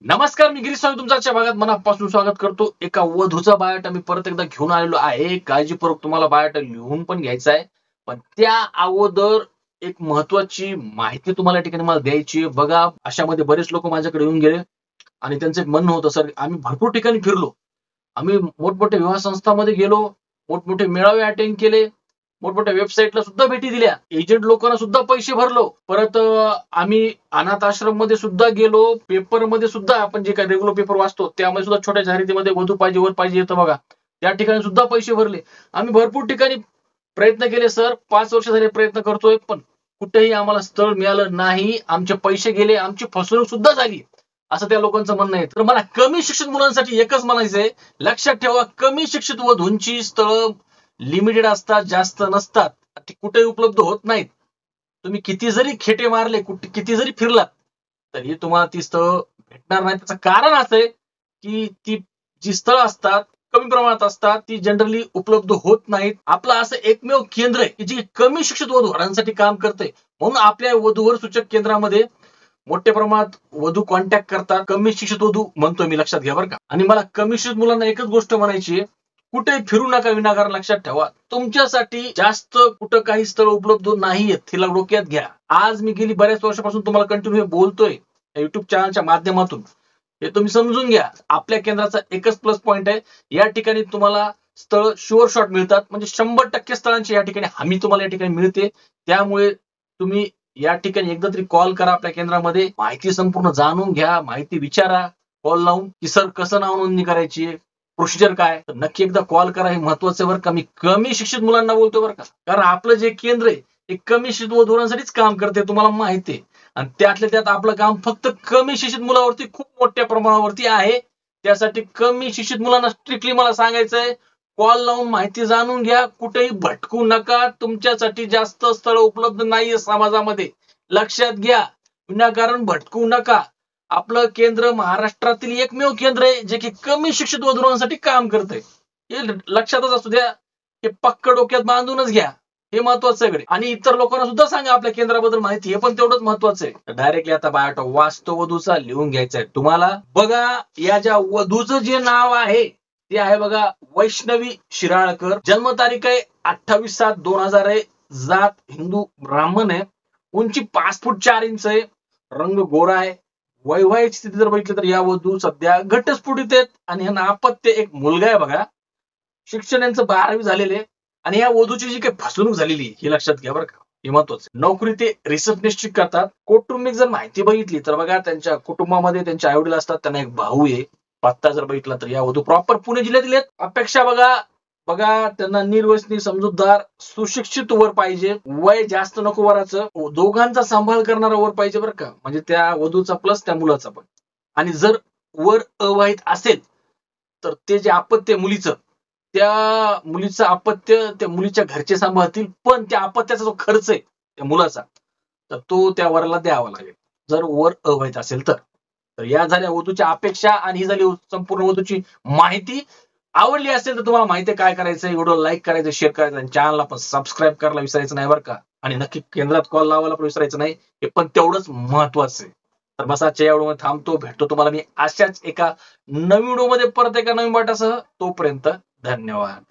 नमस्कार, मी गिरीश स्वामी तुमच्या आजच्या भागात मनापासून स्वागत करतो. एका वधूचा बायोडाटा मी परत एकदा घेऊन आलेलो आहे. काळजीपूर्वक तुम्हाला बायोडाटा लिहून पण घ्यायचा आहे. पण त्या अगोदर एक महत्वाची माहिती तुम्हाला या ठिकाणी मला द्यायची आहे. बघा, अशामध्ये बरेच लोक माझ्याकडे येऊन गेले आणि त्यांचं एक म्हणणं होतं, सर आम्ही भरपूर ठिकाणी फिरलो. आम्ही मोठमोठ्या विवाह संस्थांमध्ये गेलो, मोठमोठे मेळावे अटेंड केले, मोठमोठ्या वेबसाईटला सुद्धा भेटी दिल्या, एजंट लोकांना सुद्धा पैसे भरलो. परत आम्ही अनाथ आश्रम मध्ये सुद्धा गेलो, पेपर मध्ये सुद्धा आपण जे काही रेग्युलर पेपर वाचतो त्यामध्ये सुद्धा छोट्या जाहिरातीमध्ये वधू पाहिजे वर पाहिजे येतं बघा, त्या ठिकाणी सुद्धा पैसे भरले. आम्ही भरपूर ठिकाणी प्रयत्न केले सर, 5 वर्ष झाले प्रयत्न करतोय, पण कुठेही आम्हाला स्थळ मिळालं नाही. आमचे पैसे गेले, आमची फसवणूक सुद्धा झाली, असं त्या लोकांचं म्हणणं आहे. तर मला कमी शिक्षित मुलांसाठी एकच म्हणायचंय, लक्षात ठेवा, कमी शिक्षित वधूंची स्थळ लिमिटेड असतात, जास्त नसतात, ती कुठेही उपलब्ध होत नाहीत. तुम्ही किती जरी खेटे मारले, किती जरी फिरलात, तरी तुम्हाला ती स्थळ भेटणार नाही. त्याचं कारण असं आहे की ती जी स्थळ असतात कमी प्रमाणात असतात, ती जनरली उपलब्ध होत नाहीत. आपलं असं एकमेव केंद्र आहे की जे कमी शिक्षित वधूंसाठी काम करते. म्हणून आपल्या वधूवर सूचक केंद्रामध्ये मोठ्या प्रमाणात वधू कॉन्टॅक्ट करतात. कमी शिक्षित वधू म्हणतोय मी, लक्षात घ्या बरं का. आणि मला कमी शिक्षित मुलांना एकच गोष्ट म्हणायची आहे, कुठे फिरू नका विनाकारण. लक्षात ठेवा, तुमच्यासाठी जास्त कुठं काही स्थळ उपलब्ध नाहीयेत, तिला डोक्यात घ्या. आज मी गेली बऱ्याच वर्षापासून तुम्हाला कंटिन्यू बोलतोय युट्यूब चॅनलच्या माध्यमातून, हे तुम्ही समजून घ्या. आपल्या केंद्राचा एकच प्लस पॉइंट आहे, या ठिकाणी तुम्हाला स्थळ शुअर शॉट मिळतात. म्हणजे 100% स्थळांची या ठिकाणी हमी तुम्हाला या ठिकाणी मिळते. त्यामुळे तुम्ही या ठिकाणी एकदा तरी कॉल करा आपल्या केंद्रामध्ये, माहिती संपूर्ण जाणून घ्या, माहिती विचारा कॉल लावून की सर कसं नाव नोंदणी करायची, प्रोसिजर काय. तर नक्की एकदा कॉल करा, हे महत्वाचं बरं का. मी कमी शिक्षित मुलांना बोलतोय बरं का, कारण आपलं जे केंद्र आहे ते कमी शिक्षित वधूंसाठीच काम करते, तुम्हाला माहिती आहे. आणि त्यातल्या त्यात आपलं काम फक्त कमी शिक्षित मुलावरती खूप मोठ्या प्रमाणावरती आहे. त्यासाठी कमी शिक्षित मुलांना स्ट्रिक्टली मला सांगायचंय, कॉल लावून माहिती जाणून घ्या, कुठेही भटकू नका. तुमच्यासाठी जास्त स्थळ उपलब्ध नाहीये समाजामध्ये, लक्षात घ्या. विनाकारण भटकू नका. आपलं केंद्र महाराष्ट्रातील एकमेव केंद्र आहे जे की कमी शिक्षित वधूंसाठी काम करतंय. हे लक्षातच असू द्या, हे पक्क डोक्यात बांधूनच घ्या, हे महत्वाचं आहे. आणि इतर लोकांना सुद्धा सांगा आपल्या केंद्राबद्दल माहिती, हे पण तेवढंच महत्वाचं आहे. डायरेक्टली आता बायोडाटा वाचतो वधूचा, लिहून घ्यायचा आहे तुम्हाला. बघा, या ज्या वधूचं जे नाव आहे ते आहे बघा, वैष्णवी शिराळकर. जन्मतारीख आहे 28/7/2000 आहे. जात हिंदू ब्राह्मण आहे. उंची 5 फूट 4 इंच आहे. रंग गोरा आहे. वैवाहिक स्थिती जर बघितली तर या वधू सध्या घटस्फोटीत आहेत आणि यांना अपत्य एक मुलगा आहे बघा. शिक्षण यांचं 12वी झालेले आहे. आणि या वधूची जी काही फसवणूक झालेली हे लक्षात घ्या बरं का, हे महत्वाचं. नोकरी ते रिसेप्शनिस्ट करतात. कौटुंबिक जर माहिती बघितली तर बघा, त्यांच्या कुटुंबामध्ये त्यांचे आई वडील असतात, त्यांना एक भाऊ आहे. पत्ता जर बघितला तर या वधू प्रॉपर पुणे जिल्ह्यातील आहेत. अपेक्षा बघा बघा त्यांना निर्व्यसनी, समजूतदार, सुशिक्षित वर पाहिजे. वय जास्त नको वराचं, दोघांचा सांभाळ करणारा वर पाहिजे बरं का. म्हणजे त्या वधूचा प्लस त्या मुलाचा पण. आणि जर वर अविवाहित असेल तर ते जे अपत्य मुलीचं, त्या मुलीचं अपत्य त्या मुलीच्या घरचे सांभाळतील, पण त्या अपत्याचा जो खर्च आहे त्या मुलाचा, तर तो त्या वराला द्यावा लागेल, जर वर अविवाहित असेल तर. तर या झाल्या वधूच्या अपेक्षा आणि ही झाली संपूर्ण वधूची माहिती. आवडली असेल तर तुम्हाला माहिती काय करायचं, व्हिडिओ लाईक करायचं, शेअर करायचं आणि चॅनलला पण सबस्क्राईब करायला विसरायचं नाही बरं का. आणि नक्की केंद्रात कॉल लावायला पण विसरायचं नाही, हे पण तेवढंच महत्वाचं आहे. तर बस आजच्या या व्हिडिओमध्ये थांबतो. भेटतो तुम्हाला मी अशाच एका नवीन व्हिडिओमध्ये परत एका नवीन वाटासह. तोपर्यंत धन्यवाद.